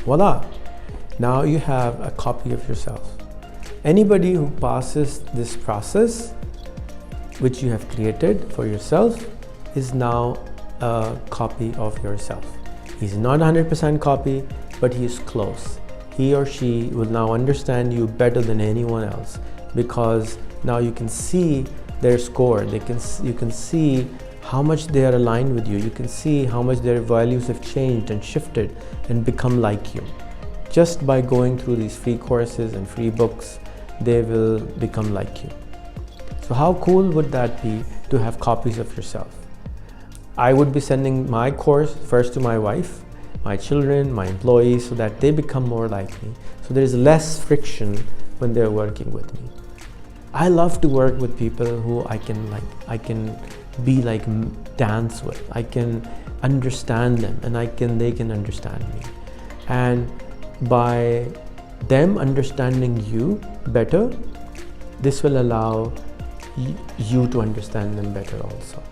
Voila! Now you have a copy of yourself. Anybody who passes this process, which you have created for yourself, is now a copy of yourself. He's not 100% copy, but he is close. He or she will now understand you better than anyone else, because now you can see their score. You can see how much they are aligned with you. You can see how much their values have changed and shifted and become like you. Just by going through these free courses and free books, they will become like you. So how cool would that be to have copies of yourself? I would be sending my course first to my wife, my children, my employees, so that they become more like me. So there is less friction when they're working with me. I love to work with people who I can be like dance with. I can understand them, and they can understand me. And by them understanding you better, this will allow you to understand them better also.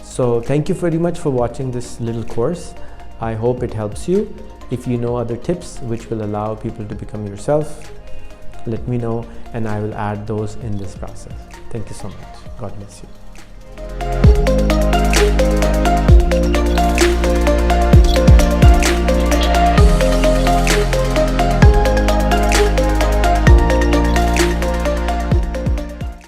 So thank you very much for watching this little course. I hope it helps you. If you know other tips which will allow people to become yourself, let me know and I will add those in this process. Thank you so much. God bless you.